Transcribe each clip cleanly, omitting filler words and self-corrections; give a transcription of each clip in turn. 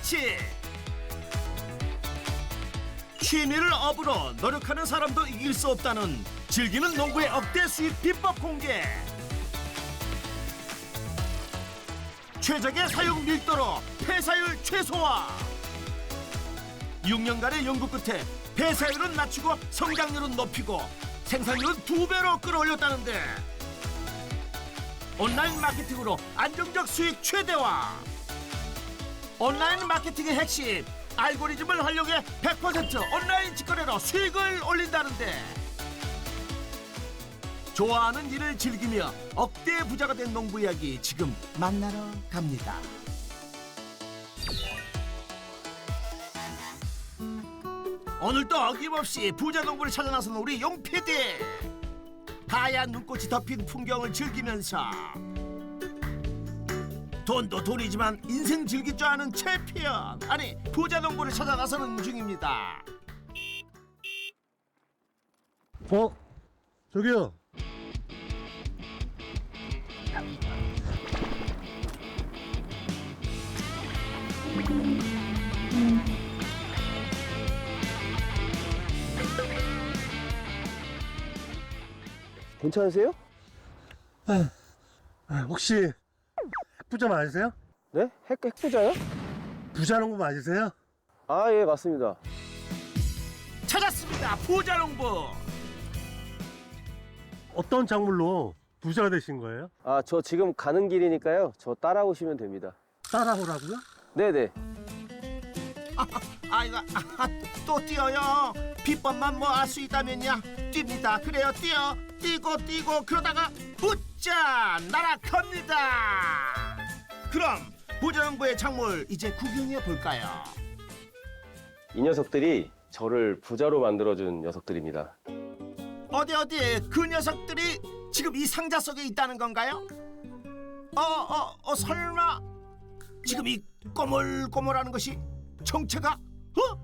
스위치. 취미를 업으로 노력하는 사람도 이길 수 없다는 즐기는 농부의 억대 수입 비법 공개. 최적의 사용 밀도로 폐사율 최소화. 6년간의 연구 끝에 폐사율은 낮추고 성장률은 높이고 생산률은 2배로 끌어올렸다는데, 온라인 마케팅으로 안정적 수익 최대화. 온라인 마케팅의 핵심, 알고리즘을 활용해 100% 온라인 직거래로 수익을 올린다는데, 좋아하는 일을 즐기며 억대 부자가 된 농부 이야기 지금 만나러 갑니다. 오늘도 어김없이 부자 농부를 찾아 나선 우리 용 PD. 하얀 눈꽃이 덮인 풍경을 즐기면서 돈도 돈이지만 인생 즐길 줄 아는 챔피언, 아니 부자 농부를 찾아 나서는 중입니다. 저기요. 괜찮으세요? 혹시 부자 맞으세요? 네? 핵부자요? 부자 농부 맞으세요? 아, 예, 맞습니다. 찾았습니다, 부자 농부. 어떤 작물로 부자가 되신 거예요? 아, 저 지금 가는 길이니까요. 저 따라오시면 됩니다. 따라오라고요? 네네. 아이고, 또 뛰어요. 비법만 뭐 알 수 있다면야 뜁니다. 그래요, 뛰고 그러다가 웃자 날아갑니다. 그럼 부자 농부의 작물 이제 구경해 볼까요? 이 녀석들이 저를 부자로 만들어준 녀석들입니다. 어디 그 녀석들이 지금 이 상자 속에 있다는 건가요? 설마 지금 이 꼬물꼬물하는 것이 정체가 헉!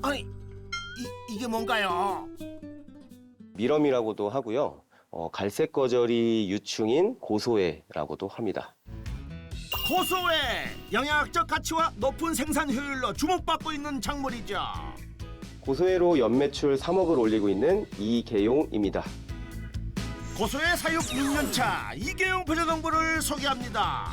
아니 이게 뭔가요? 미럼이라고도 하고요. 갈색 거절이 유충인 고소해라고도 합니다. 고소해, 영양학적 가치와 높은 생산 효율로 주목받고 있는 작물이죠. 고소해로 연매출 3억을 올리고 있는 이계용입니다. 고소해 사육 6년차 이계용 부자농부를 소개합니다.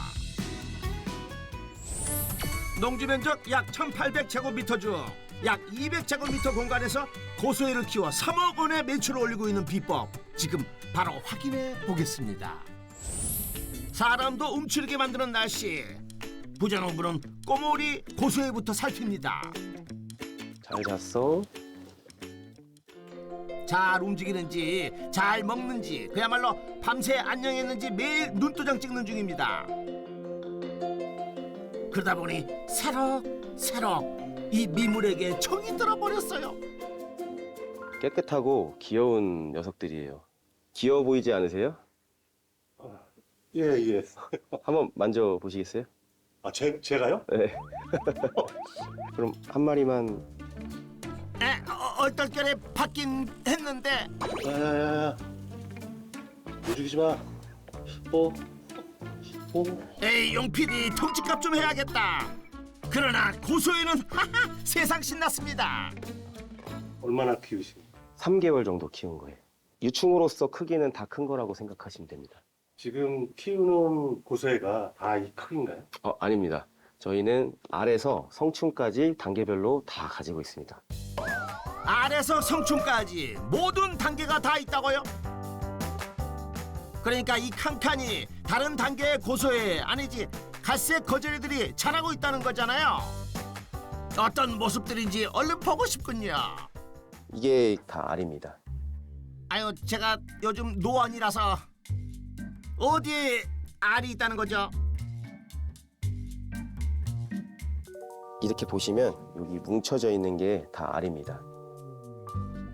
농지 면적 약 1,800제곱미터 중 약 200제곱미터 공간에서 고소해를 키워 3억 원의 매출을 올리고 있는 비법, 지금 바로 확인해 보겠습니다. 사람도 움츠리게 만드는 날씨, 부자농부는 꼬물이 고소해부터 살핍니다. 잘 잤어? 잘 움직이는지, 잘 먹는지, 그야말로 밤새 안녕했는지 매일 눈도장 찍는 중입니다. 그러다 보니 새록새록 이 미물에게 정이 들어버렸어요. 깨끗하고 귀여운 녀석들이에요. 귀여워 보이지 않으세요? 예. 한번 만져보시겠어요? 제가요? 네. 그럼 한 마리만. 얼떨결에 받긴 했는데. 야야야야. 움직이지 마. 에이, 용 PD 통치값 좀 해야겠다. 그러나 고소해는 세상 신났습니다. 얼마나 키우신? 3개월 정도 키운 거예요. 유충으로서 크기는 다 큰 거라고 생각하시면 됩니다. 지금 키우는 고소해가 다 이 크기인가요? 아닙니다. 저희는 알에서 성충까지 단계별로 다 가지고 있습니다. 알에서 성충까지 모든 단계가 다 있다고요? 그러니까 이 칸칸이 다른 단계의 고소해, 아니지 갈색 거절이들이 자라고 있다는 거잖아요. 어떤 모습들인지 얼른 보고 싶군요. 이게 다 알입니다. 아유, 제가 요즘 노안이라서. 어디에 알이 있다는 거죠? 이렇게 보시면 여기 뭉쳐져 있는 게 다 알입니다.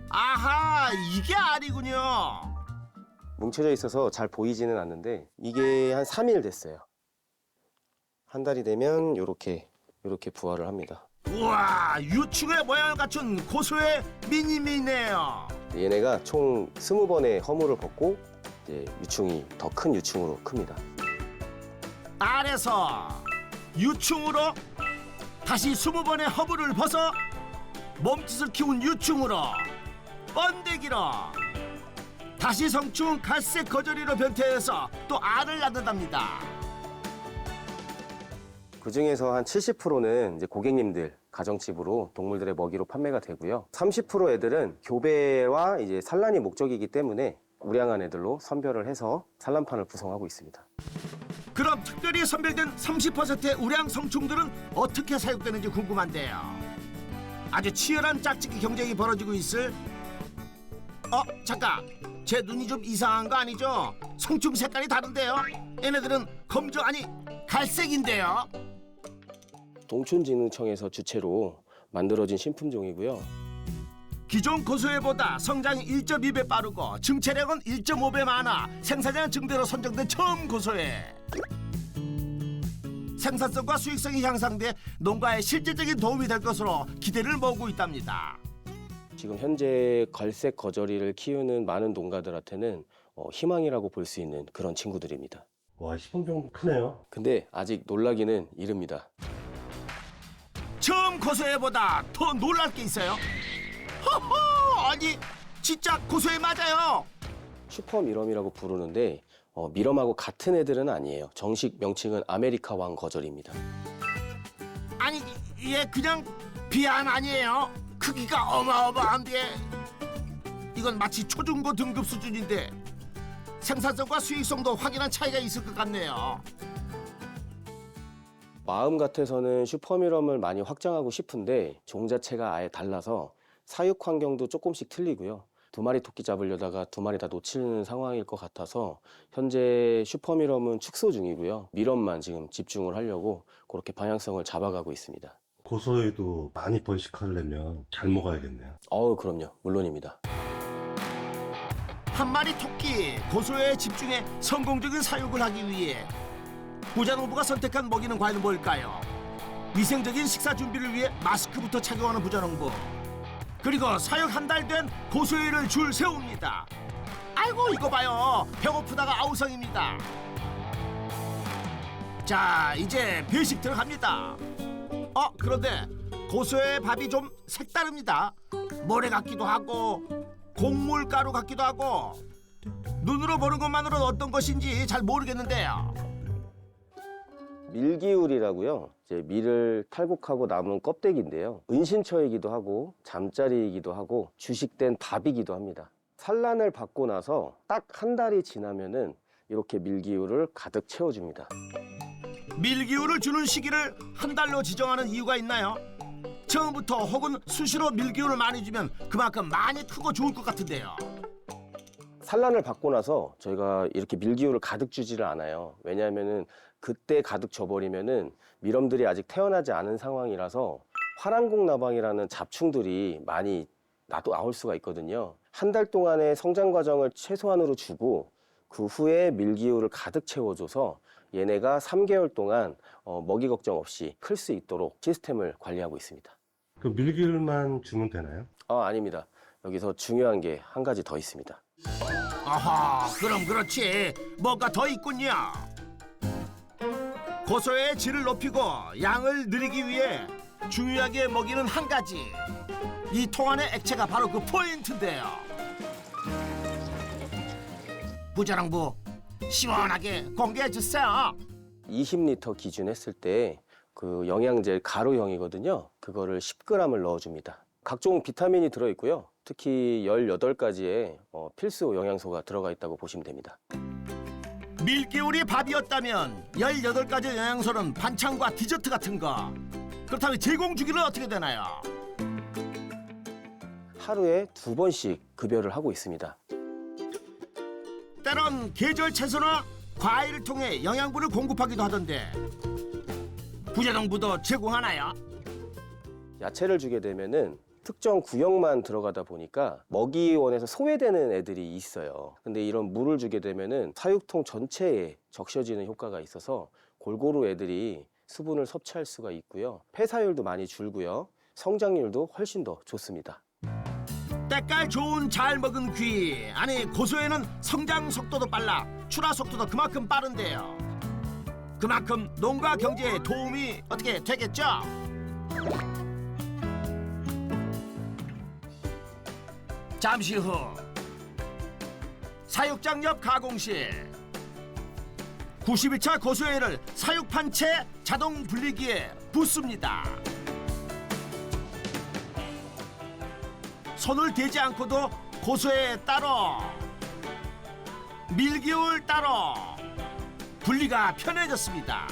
아하, 이게 알이군요. 뭉쳐져 있어서 잘 보이지는 않는데 이게 한 3일 됐어요. 한 달이 되면 이렇게 부화를 합니다. 우와, 유충의 모양을 갖춘 고소의 미니미네요. 얘네가 총 20번의 허물을 벗고 이제 유충이 더 큰 유충으로 큽니다. 알에서 유충으로 다시 20번의 허브를 벗어 몸짓을 키운 유충으로 번데기로 다시 성충 갈색 거저리로 변태해서 또 알을 낳는답니다. 그 중에서 한 70%는 이제 고객님들 가정집으로 동물들의 먹이로 판매가 되고요. 30% 애들은 교배와 이제 산란이 목적이기 때문에 우량한 애들로 선별을 해서 산란판을 구성하고 있습니다. 그럼 특별히 선별된 30%의 우량 성충들은 어떻게 사육되는지 궁금한데요. 아주 치열한 짝짓기 경쟁이 벌어지고 있을 잠깐 제 눈이 좀 이상한 거 아니죠? 성충 색깔이 다른데요? 얘네들은 검정 아니 갈색인데요. 농촌진흥청에서 주체로 만들어진 신품종이고요. 기존 고소해보다 성장이 1.2배 빠르고 증체력은 1.5배 많아 생산량 증대로 선정된 처음 고소해. 생산성과 수익성이 향상돼 농가에 실질적인 도움이 될 것으로 기대를 모으고 있답니다. 지금 현재 갈색 거저리를 키우는 많은 농가들한테는 희망이라고 볼 수 있는 그런 친구들입니다. 와, 시범종 크네요. 근데 아직 놀라기는 이릅니다. 처음 고소해보다 더 놀랄 게 있어요. 허허, 아니 진짜 고소해 맞아요. 슈퍼미럼이라고 부르는데 미럼하고 같은 애들은 아니에요. 정식 명칭은 아메리카 왕 거절입니다. 아니 얘 그냥 비안 아니에요. 크기가 어마어마한데 이건 마치 초중고 등급 수준인데 생산성과 수익성도 확연한 차이가 있을 것 같네요. 마음 같아서는 슈퍼미럼을 많이 확장하고 싶은데 종 자체가 아예 달라서 사육 환경도 조금씩 틀리고요. 2마리 토끼 잡으려다가 2마리 다 놓치는 상황일 것 같아서 현재 슈퍼미럼은 축소 중이고요. 미럼만 지금 집중을 하려고 그렇게 방향성을 잡아가고 있습니다. 고소에도 많이 번식하려면 잘 먹어야겠네요. 그럼요. 물론입니다. 한 마리 토끼 고소에 집중해 성공적인 사육을 하기 위해 부자농부가 선택한 먹이는 과연 뭘까요? 위생적인 식사 준비를 위해 마스크부터 착용하는 부자농부. 그리고 사육 한 달 된 고소에를 줄 세웁니다. 아이고 이거 봐요. 배고프다가 아우성입니다. 자 이제 배식 들어갑니다. 그런데 고소의 밥이 좀 색다릅니다. 모래 같기도 하고 곡물가루 같기도 하고 눈으로 보는 것만으로는 어떤 것인지 잘 모르겠는데요. 밀기울이라고요. 이제 밀을 탈곡하고 남은 껍데기인데요. 은신처이기도 하고 잠자리이기도 하고 주식된 밥이기도 합니다. 산란을 받고 나서 딱 한 달이 지나면은 이렇게 밀기울을 가득 채워줍니다. 밀기울을 주는 시기를 한 달로 지정하는 이유가 있나요? 처음부터 혹은 수시로 밀기울을 많이 주면 그만큼 많이 크고 좋을 것 같은데요. 산란을 받고 나서 저희가 이렇게 밀기울을 가득 주지를 않아요. 왜냐하면은 그때 가득 줘버리면은 미럼들이 아직 태어나지 않은 상황이라서 화랑곡나방이라는 잡충들이 많이 나올 수가 있거든요. 한 달 동안의 성장 과정을 최소한으로 주고 그 후에 밀기울을 가득 채워줘서 얘네가 3개월 동안 먹이 걱정 없이 클 수 있도록 시스템을 관리하고 있습니다. 그 밀기울만 주면 되나요? 아닙니다. 여기서 중요한 게 한 가지 더 있습니다. 아하, 그럼 그렇지. 뭔가 더 있군요. 고소의 질을 높이고 양을 늘리기 위해 중요하게 먹이는 한 가지. 이 통 안의 액체가 바로 그 포인트인데요. 부자농부, 시원하게 공개해 주세요. 20리터 기준 했을 때 그 영양제 가루형이거든요. 그거를 10g을 넣어줍니다. 각종 비타민이 들어있고요. 특히 18가지의 필수 영양소가 들어가 있다고 보시면 됩니다. 밀기울이 밥이었다면 18가지 영양소는 반찬과 디저트 같은 거. 그렇다면 제공 주기는 어떻게 되나요? 하루에 2번씩 급여를 하고 있습니다. 때론 계절 채소나 과일을 통해 영양분을 공급하기도 하던데 부자농부도 제공하나요? 야채를 주게 되면은 특정 구역만 들어가다 보니까 먹이원에서 소외되는 애들이 있어요. 근데 이런 물을 주게 되면은 사육통 전체에 적셔지는 효과가 있어서 골고루 애들이 수분을 섭취할 수가 있고요. 폐사율도 많이 줄고요. 성장률도 훨씬 더 좋습니다. 때깔 좋은 잘 먹은 귀. 아니 고소에는 성장 속도도 빨라 출하 속도도 그만큼 빠른데요. 그만큼 농가 경제에 도움이 어떻게 되겠죠? 잠시 후 사육장 옆 가공실 91차 고소회를 사육판 채 자동 분리기에 붓습니다. 손을 대지 않고도 고소회 따로 밀기울 따로 분리가 편해졌습니다.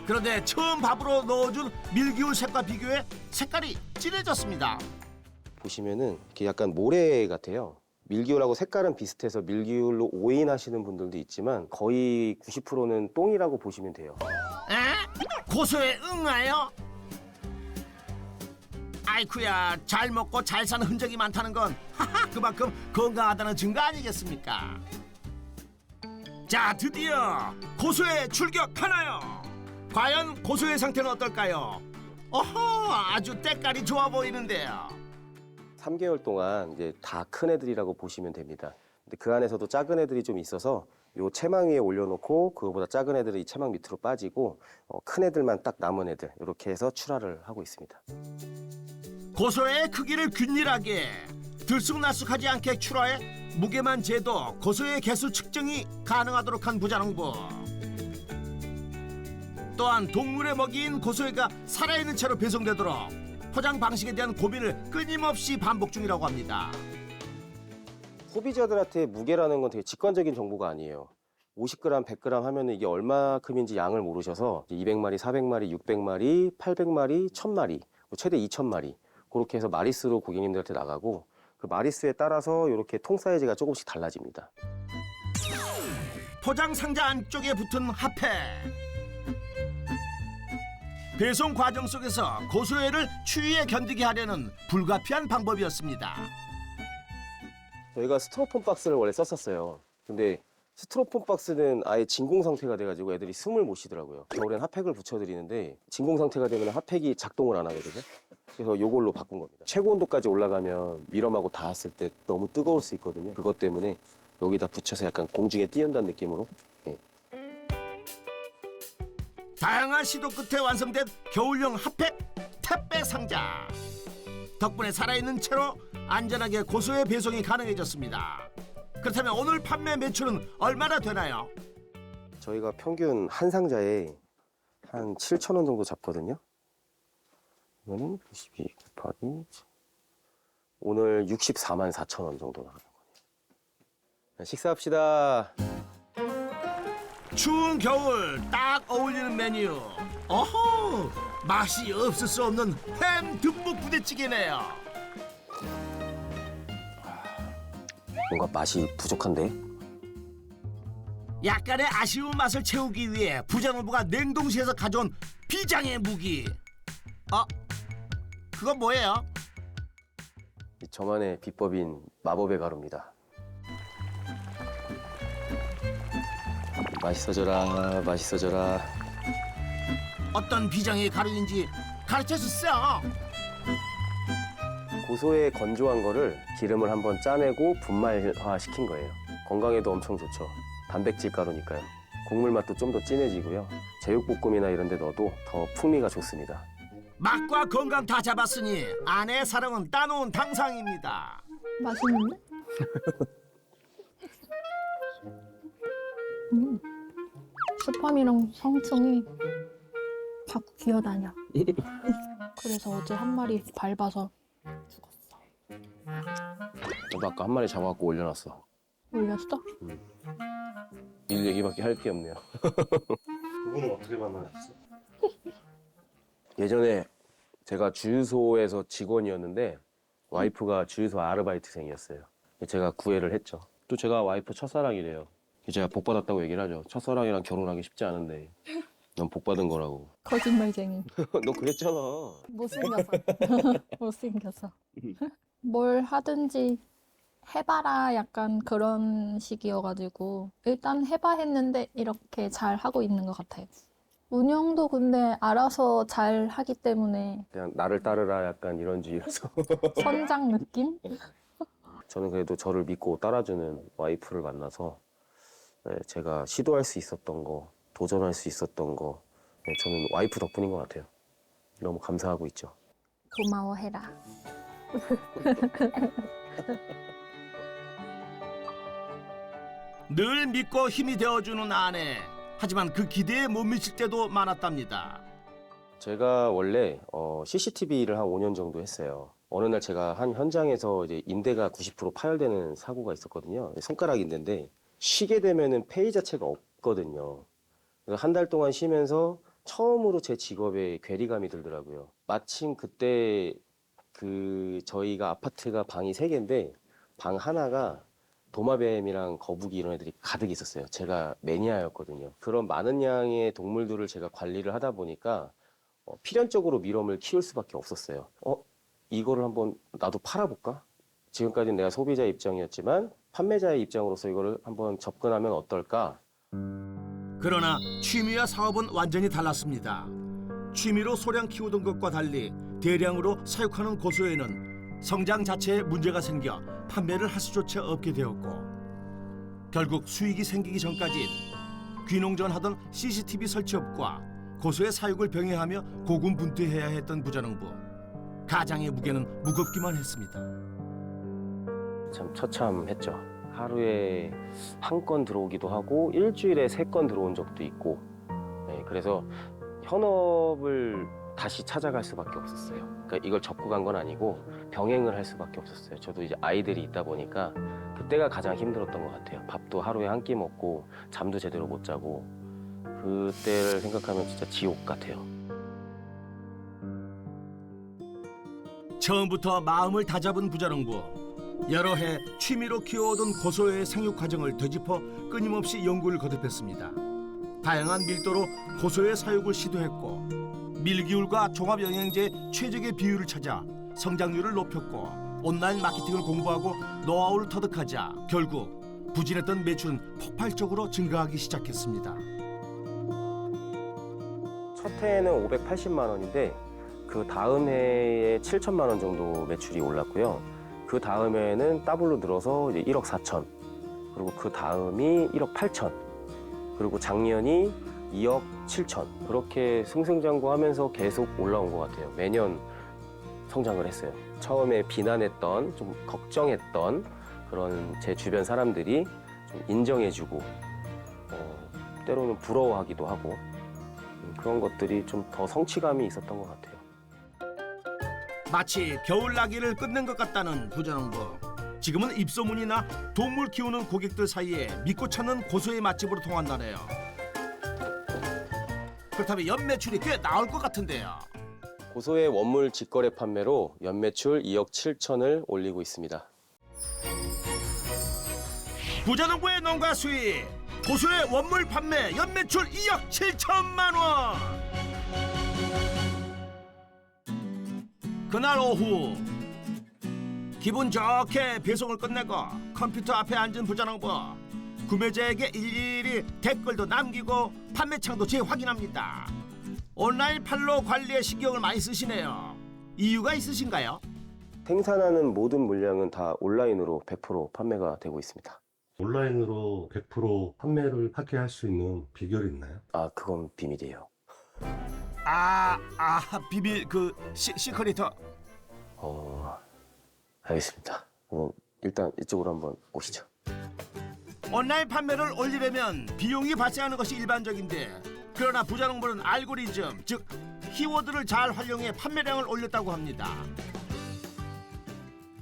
그런데 처음 밥으로 넣어준 밀기울색과 비교해 색깔이 진해졌습니다. 보시면은 이렇게 약간 모래 같아요. 밀기울하고 색깔은 비슷해서 밀기울로 오인하시는 분들도 있지만 거의 90%는 똥이라고 보시면 돼요. 에? 고소에 응하여? 아이쿠야, 잘 먹고 잘 사는 흔적이 많다는 건 하하, 그만큼 건강하다는 증거 아니겠습니까? 자, 드디어 고소에 출격하나요? 과연 고소의 상태는 어떨까요? 어허, 아주 때깔이 좋아 보이는데요. 3개월 동안 이제 다 큰 애들이라고 보시면 됩니다. 근데 그 안에서도 작은 애들이 좀 있어서 요 채망 위에 올려놓고 그거보다 작은 애들은 이 채망 밑으로 빠지고 큰 애들만 딱 남은 애들 이렇게 해서 출하를 하고 있습니다. 고소의 크기를 균일하게 들쑥날쑥하지 않게 출하해 무게만 재도 고소의 개수 측정이 가능하도록 한 부자농부. 또한 동물의 먹이인 고소해가 살아있는 채로 배송되도록 포장 방식에 대한 고민을 끊임없이 반복 중이라고 합니다. 소비자들한테 무게라는 건 되게 직관적인 정보가 아니에요. 50g, 100g 하면 이게 얼마큼인지 양을 모르셔서 200마리, 400마리, 600마리, 800마리, 1000마리, 최대 2000마리 그렇게 해서 마리수로 고객님들한테 나가고 그 마리수에 따라서 이렇게 통 사이즈가 조금씩 달라집니다. 포장 상자 안쪽에 붙은 핫팩. 배송 과정 속에서 고소해를 추위에 견디게 하려는 불가피한 방법이었습니다. 저희가 스티로폼 박스를 원래 썼었어요. 근데 스티로폼 박스는 아예 진공 상태가 돼가지고 애들이 숨을 못 쉬더라고요. 겨울엔 핫팩을 붙여드리는데 진공 상태가 되면 핫팩이 작동을 안 하거든요. 그래서 이걸로 바꾼 겁니다. 최고 온도까지 올라가면 미럼하고 닿았을 때 너무 뜨거울 수 있거든요. 그것 때문에 여기다 붙여서 약간 공중에 띄운다는 느낌으로. 네. 다양한 시도 끝에 완성된 겨울용 핫팩 택배 상자. 덕분에 살아있는 채로 안전하게 고소해 배송이 가능해졌습니다. 그렇다면 오늘 판매 매출은 얼마나 되나요? 저희가 평균 한 상자에 한 7,000원 정도 잡거든요. 이거는 92 곱하기 오늘 64만 4천 원 정도 나가는 거예요. 식사합시다. 추운 겨울 딱 어울리는 메뉴. 어허, 맛이 없을 수 없는 햄 듬뿍 부대찌개네요. 뭔가 맛이 부족한데? 약간의 아쉬운 맛을 채우기 위해 부자농부가 냉동실에서 가져온 비장의 무기. 그건 뭐예요? 저만의 비법인 마법의 가루입니다. 맛있어져라, 맛있어져라. 어떤 비장의 가루인지 가르쳐 주세요. 고소의 건조한 거를 기름을 한번 짜내고 분말화 시킨 거예요. 건강에도 엄청 좋죠. 단백질 가루니까요. 국물 맛도 좀 더 진해지고요. 제육볶음이나 이런 데 넣어도 더 풍미가 좋습니다. 맛과 건강 다 잡았으니 아내의 사랑은 따놓은 당상입니다. 맛있는데? 스팸이랑 성충이 자꾸 기어다녀. 그래서 어제 한 마리 밟아서 죽었어. 나도 아까 한 마리 잡아갖고 올려놨어. 올렸어? 일 얘기밖에 할 게 없네요. 그분은 어떻게 만나셨어? 예전에 제가 주유소에서 직원이었는데 와이프가 주유소 아르바이트생이었어요. 제가 구애를 했죠. 또 제가 와이프 첫사랑이래요. 제가 복 받았다고 얘기를 하죠. 첫사랑이랑 결혼하기 쉽지 않은데 넌 복 받은 거라고. 거짓말쟁이. 너 그랬잖아. 못생겨서. 못생겨서. 뭘 하든지 해봐라 약간 그런 식이어가지고 일단 해봐 했는데 이렇게 잘 하고 있는 것 같아요. 운영도 근데 알아서 잘 하기 때문에 그냥 나를 따르라 약간 이런 주의라서 선장 느낌? 저는 그래도 저를 믿고 따라주는 와이프를 만나서 네, 제가 시도할 수 있었던 거, 도전할 수 있었던 거 네, 저는 와이프 덕분인 것 같아요. 너무 감사하고 있죠. 고마워해라. 늘 믿고 힘이 되어주는 아내. 하지만 그 기대에 못 미칠 때도 많았답니다. 제가 원래 CCTV를 한 5년 정도 했어요. 어느 날 제가 한 현장에서 이제 인대가 90% 파열되는 사고가 있었거든요. 손가락 인대인데 쉬게 되면은 페이 자체가 없거든요. 그래서 한 달 동안 쉬면서 처음으로 제 직업에 괴리감이 들더라고요. 마침 그때 저희가 아파트가 방이 3개인데 방 하나가 도마뱀이랑 거북이 이런 애들이 가득 있었어요. 제가 매니아였거든요. 그런 많은 양의 동물들을 제가 관리를 하다 보니까 필연적으로 밀웜을 키울 수밖에 없었어요. 이거를 한번 나도 팔아볼까? 지금까지는 내가 소비자 입장이었지만 판매자의 입장으로서 이거를 한번 접근하면 어떨까? 그러나 취미와 사업은 완전히 달랐습니다. 취미로 소량 키우던 것과 달리 대량으로 사육하는 고소에는 성장 자체에 문제가 생겨 판매를 할 수조차 없게 되었고 결국 수익이 생기기 전까지는 귀농전하던 CCTV 설치업과 고소의 사육을 병행하며 고군분투해야 했던 부자농부. 가장의 무게는 무겁기만 했습니다. 참 처참했죠. 하루에 1건 들어오기도 하고 일주일에 3건 들어온 적도 있고 네, 그래서 현업을 다시 찾아갈 수밖에 없었어요. 그러니까 이걸 접고 간 건 아니고 병행을 할 수밖에 없었어요. 저도 이제 아이들이 있다 보니까 그때가 가장 힘들었던 것 같아요. 밥도 하루에 한 끼 먹고 잠도 제대로 못 자고 그때를 생각하면 진짜 지옥 같아요. 처음부터 마음을 다잡은 부자농부. 여러 해 취미로 키워오던 고소의 생육 과정을 되짚어 끊임없이 연구를 거듭했습니다. 다양한 밀도로 고소의 사육을 시도했고 밀기울과 종합영양제의 최적의 비율을 찾아 성장률을 높였고 온라인 마케팅을 공부하고 노하우를 터득하자 결국 부진했던 매출은 폭발적으로 증가하기 시작했습니다. 첫 해에는 580만 원인데 그 다음 해에 7천만 원 정도 매출이 올랐고요. 그 다음 해에는 더블로 늘어서 이제 1억 4천, 그리고 그 다음이 1억 8천, 그리고 작년이 2억 7천. 그렇게 승승장구하면서 계속 올라온 것 같아요. 매년 성장을 했어요. 처음에 비난했던, 좀 걱정했던 그런 제 주변 사람들이 좀 인정해주고 때로는 부러워하기도 하고 그런 것들이 좀 더 성취감이 있었던 것 같아요. 마치 겨울나기를 끝낸 것 같다는 부자농부. 지금은 입소문이나 동물 키우는 고객들 사이에 믿고 찾는 고소의 맛집으로 통한다네요. 그렇다면 연매출이 꽤 나올 것 같은데요. 고소의 원물 직거래 판매로 연매출 2억 7천을 올리고 있습니다. 부자농부의 농가 수익. 고소의 원물 판매 연매출 2억 7천만 원. 그날 오후 기분 좋게 배송을 끝내고 컴퓨터 앞에 앉은 부자농부. 구매자에게 일일이 댓글도 남기고 판매창도 재확인합니다. 온라인 판로 관리에 신경을 많이 쓰시네요. 이유가 있으신가요? 생산하는 모든 물량은 다 온라인으로 100% 판매가 되고 있습니다. 온라인으로 100% 판매를 하게 할 수 있는 비결이 있나요? 그건 비밀이에요. 비밀 시크릿. 알겠습니다. 일단 이쪽으로 한번 오시죠. 온라인 판매를 올리려면 비용이 발생하는 것이 일반적인데 그러나 부자농부는 알고리즘, 즉 키워드를 잘 활용해 판매량을 올렸다고 합니다.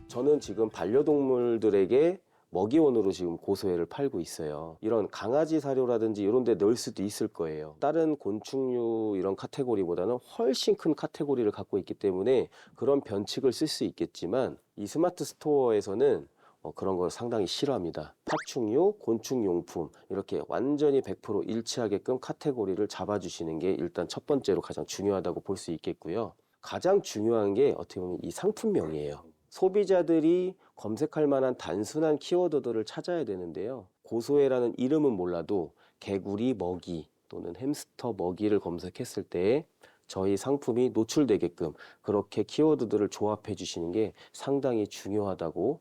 저는 지금 반려동물들에게 먹이원으로 지금 고소해를 팔고 있어요. 이런 강아지 사료라든지 이런 데 넣을 수도 있을 거예요. 다른 곤충류 이런 카테고리보다는 훨씬 큰 카테고리를 갖고 있기 때문에 그런 변칙을 쓸 수 있겠지만 이 스마트 스토어에서는 그런 걸 상당히 싫어합니다. 파충류, 곤충용품 이렇게 완전히 100% 일치하게끔 카테고리를 잡아주시는 게 일단 첫 번째로 가장 중요하다고 볼 수 있겠고요. 가장 중요한 게 어떻게 보면 이 상품명이에요. 소비자들이 검색할 만한 단순한 키워드들을 찾아야 되는데요. 고소해라는 이름은 몰라도 개구리, 먹이, 또는 햄스터 먹이를 검색했을 때 저희 상품이 노출되게끔 그렇게 키워드들을 조합해 주시는 게 상당히 중요하다고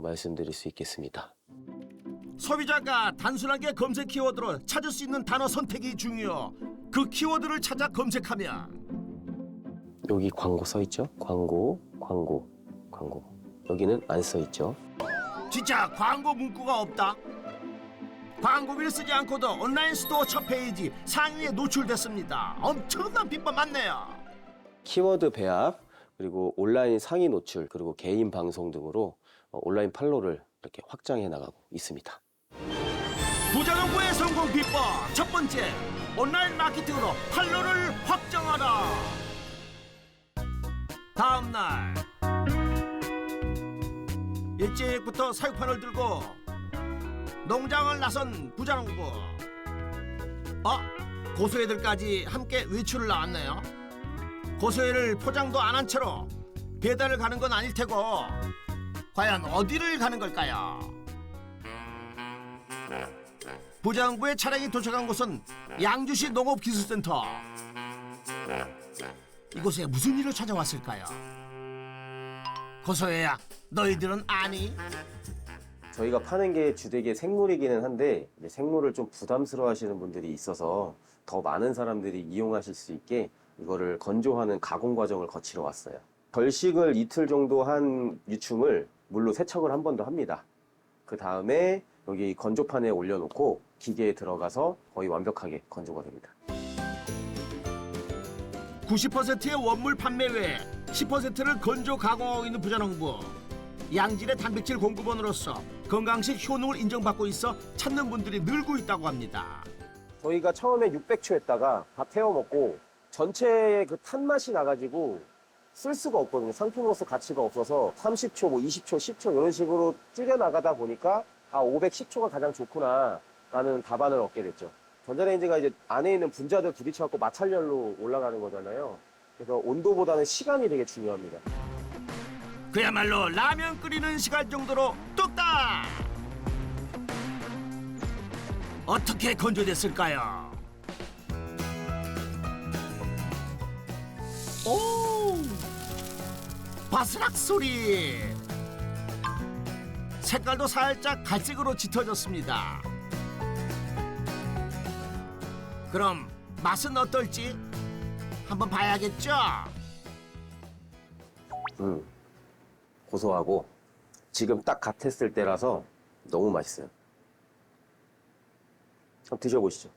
말씀드릴 수 있겠습니다. 소비자가 단순하게 검색 키워드로 찾을 수 있는 단어 선택이 중요. 그 키워드를 찾아 검색하면 여기 광고 써 있죠? 광고. 여기는 안 써 있죠? 진짜 광고 문구가 없다. 광고비를 쓰지 않고도 온라인 스토어 첫 페이지 상위에 노출됐습니다. 엄청난 비법 맞네요. 키워드 배합, 그리고 온라인 상위 노출, 그리고 개인 방송 등으로 온라인 팔로를 이렇게 확장해 나가고 있습니다. 부자농부의 성공 비법 첫 번째, 온라인 마케팅으로 팔로를 확정하라. 다음 날 일찍부터 사육판을 들고 농장을 나선 부자농부. 고소해들까지 함께 외출을 나왔네요. 고소해를 포장도 안 한 채로 배달을 가는 건 아닐 테고 과연 어디를 가는 걸까요? 부자농부의 차량이 도착한 곳은 양주시 농업기술센터. 이곳에 무슨 일을 찾아왔을까요? 고소해야 너희들은 아니? 저희가 파는 게 주되게 생물이기는 한데 이제 생물을 좀 부담스러워 하시는 분들이 있어서 더 많은 사람들이 이용하실 수 있게 이거를 건조하는 가공 과정을 거치러 왔어요. 결식을 이틀 정도 한 유충을 물로 세척을 한 번 더 합니다. 그 다음에 여기 건조판에 올려놓고 기계에 들어가서 거의 완벽하게 건조가 됩니다. 90%의 원물 판매 외에 10%를 건조 가공하고 있는 부자농부. 양질의 단백질 공급원으로서 건강식 효능을 인정받고 있어 찾는 분들이 늘고 있다고 합니다. 저희가 처음에 600초 했다가 다 태워 먹고 전체의 그 탄맛이 나가지고 쓸 수가 없거든요. 상품으로서 가치가 없어서 30초, 뭐 20초, 10초 이런 식으로 줄여 나가다 보니까 510초가 가장 좋구나 라는 답안을 얻게 됐죠. 전자레인지가 이제 안에 있는 분자들 부딪혀갖고 마찰열로 올라가는 거잖아요. 그래서 온도보다는 시간이 되게 중요합니다. 그야말로 라면 끓이는 시간 정도로 뚝딱! 어떻게 건조됐을까요? 오! 바스락 소리! 색깔도 살짝 갈색으로 짙어졌습니다. 그럼 맛은 어떨지 한번 봐야겠죠? 고소하고 지금 딱 갓 했을 때라서 너무 맛있어요. 한번 드셔보시죠.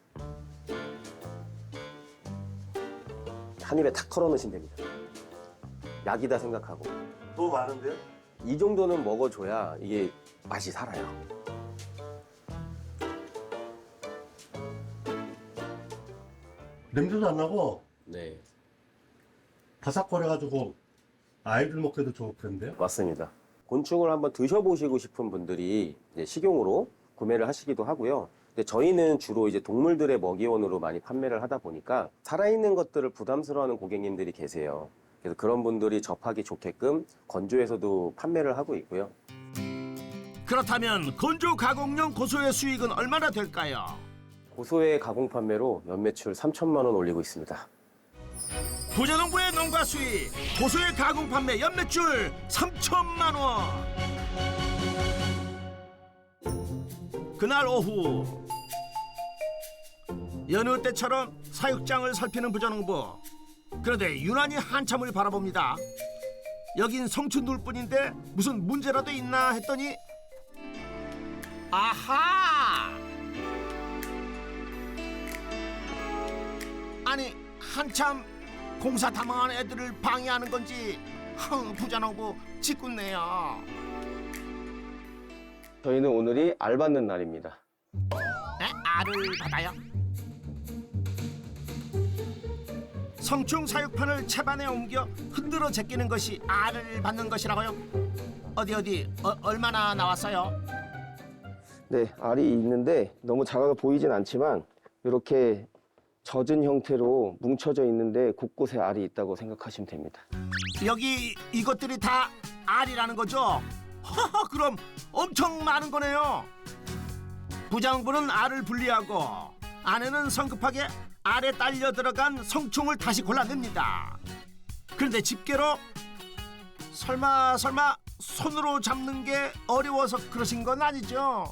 한 입에 탁 털어넣으시면 됩니다. 약이다 생각하고. 너무 많은데요? 이 정도는 먹어줘야 이게 맛이 살아요. 냄새도 안 나고 네, 바삭거려가지고 아이들 먹기도 좋을 텐데요? 맞습니다. 곤충을 한번 드셔보시고 싶은 분들이 이제 식용으로 구매를 하시기도 하고요. 근데 저희는 주로 이제 동물들의 먹이원으로 많이 판매를 하다 보니까 살아있는 것들을 부담스러워하는 고객님들이 계세요. 그래서 그런 분들이 접하기 좋게끔 건조해서도 판매를 하고 있고요. 그렇다면 건조 가공용 고소의 수익은 얼마나 될까요? 고소의 가공 판매로 연매출 3천만 원 올리고 있습니다. 부자농부의 농가 수익, 고소의 가공 판매 연매출 3천만 원. 그날 오후 여느 때처럼 사육장을 살피는 부자농부. 그런데 유난히 한참을 바라봅니다. 여긴 성춘돌 뿐인데 무슨 문제라도 있나 했더니 아하! 아니 한참 공사 담당하는 애들을 방해하는 건지 부자농부 짓궂네요. 저희는 오늘이 알 받는 날입니다. 알을 받아요? 성충 사육판을 채반에 옮겨 흔들어 제끼는 것이 알을 받는 것이라고요? 어디 얼마나 나왔어요? 네, 알이 있는데 너무 작아서 보이진 않지만 이렇게 젖은 형태로 뭉쳐져 있는데 곳곳에 알이 있다고 생각하시면 됩니다. 여기 이것들이 다 알이라는 거죠? 그럼 엄청 많은 거네요. 부자농부는 알을 분리하고 아내는 성급하게 알에 딸려 들어간 성충을 다시 골라냅니다. 그런데 집게로 설마 손으로 잡는 게 어려워서 그러신 건 아니죠?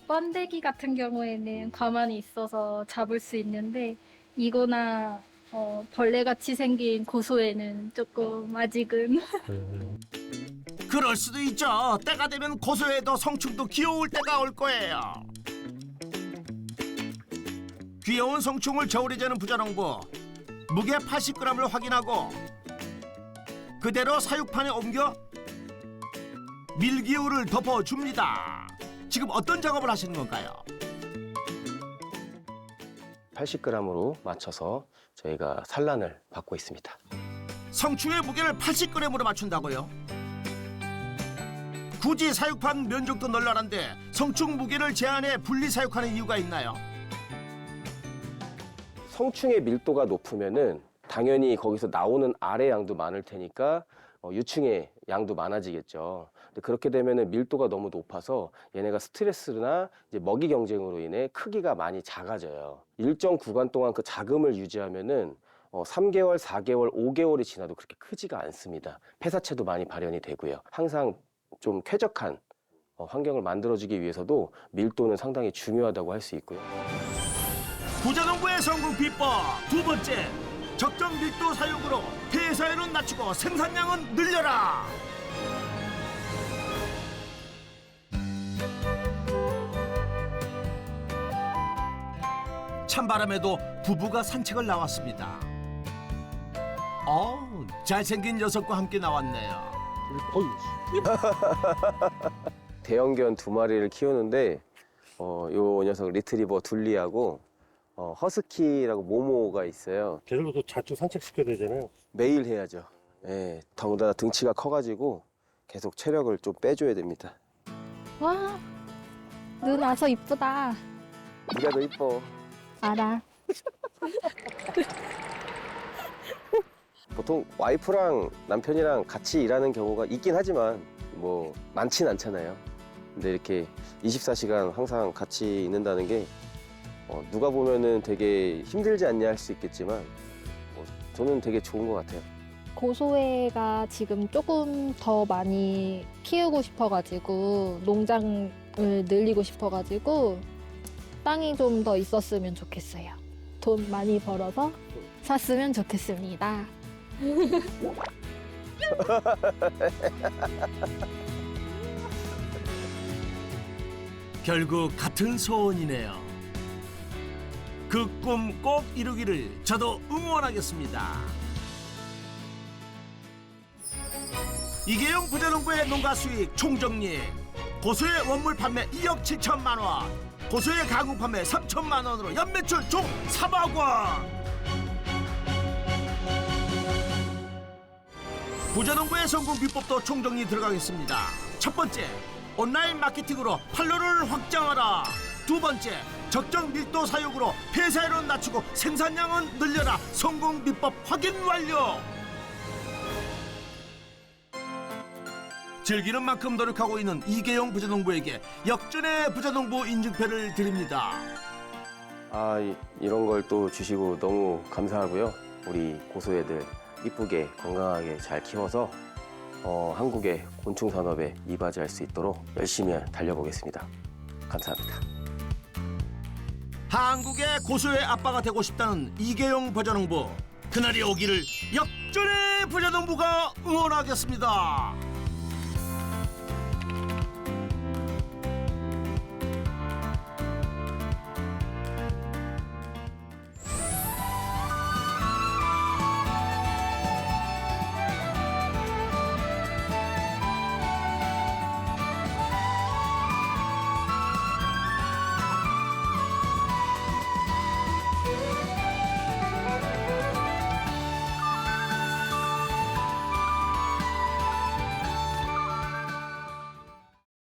번데기 같은 경우에는 가만히 있어서 잡을 수 있는데 이거나 벌레같이 생긴 고소에는 조금 아직은 그럴 수도 있죠. 때가 되면 고소해도 성충도 귀여울 때가 올 거예요. 귀여운 성충을 저울에 재는 부자농부. 무게 80g을 확인하고 그대로 사육판에 옮겨 밀기울을 덮어줍니다. 지금 어떤 작업을 하시는 건가요? 80g으로 맞춰서 저희가 산란을 받고 있습니다. 성충의 무게를 80g으로 맞춘다고요? 굳이 사육판 면적도 널널한데 성충 무게를 제한해 분리 사육하는 이유가 있나요? 성충의 밀도가 높으면은 당연히 거기서 나오는 알의 양도 많을 테니까 유충의 양도 많아지겠죠. 근데 그렇게 되면은 밀도가 너무 높아서 얘네가 스트레스나 이제 먹이 경쟁으로 인해 크기가 많이 작아져요. 일정 구간 동안 그 자금을 유지하면은 3개월, 4개월, 5개월이 지나도 그렇게 크지가 않습니다. 폐사체도 많이 발현이 되고요. 항상 좀 쾌적한 환경을 만들어주기 위해서도 밀도는 상당히 중요하다고 할 수 있고요. 부자농부의 성공 비법 두 번째, 적정 밀도 사육으로 폐사율은 낮추고 생산량은 늘려라. 찬바람에도 부부가 산책을 나왔습니다. 잘생긴 녀석과 함께 나왔네요. 대형견 2마리를 키우는데 요 녀석 리트리버 둘리하고 허스키라고 모모가 있어요. 걔들도 자주 산책시켜야 되잖아요. 매일 해야죠. 예, 더군다나 등치가 커가지고 계속 체력을 좀 빼줘야 됩니다. 와, 눈 와서 이쁘다. 네가 더 이뻐. 알아. 보통 와이프랑 남편이랑 같이 일하는 경우가 있긴 하지만 뭐 많진 않잖아요. 근데 이렇게 24시간 항상 같이 있는다는 게 누가 보면은 되게 힘들지 않냐 할 수 있겠지만 저는 되게 좋은 것 같아요. 고소해가 지금 조금 더 많이 키우고 싶어가지고 농장을 늘리고 싶어가지고 땅이 좀 더 있었으면 좋겠어요. 돈 많이 벌어서 샀으면 좋겠습니다. 결국 같은 소원이네요. 그 꿈 꼭 이루기를 저도 응원하겠습니다. 이계영 부자농부의 농가 수익 총정리. 고소의 원물 판매 2억 7천만 원, 고소의 가공 판매 3천만 원으로 연매출 총 3억 원. 부자농부의 성공 비법도 총정리 들어가겠습니다. 첫 번째, 온라인 마케팅으로 판로를 확장하라. 두 번째, 적정 밀도 사육으로 폐사율은 낮추고 생산량은 늘려라. 성공 비법 확인 완료. 즐기는 만큼 노력하고 있는 이계영 부자농부에게 역전의 부자농부 인증표를 드립니다. 이런 걸 또 주시고 너무 감사하고요. 우리 고소애들 이쁘게 건강하게 잘 키워서 한국의 곤충 산업에 이바지할 수 있도록 열심히 달려보겠습니다. 감사합니다. 한국의 고소의 아빠가 되고 싶다는 이계영 부자농부, 그날이 오기를 역전의 부자농부가 응원하겠습니다.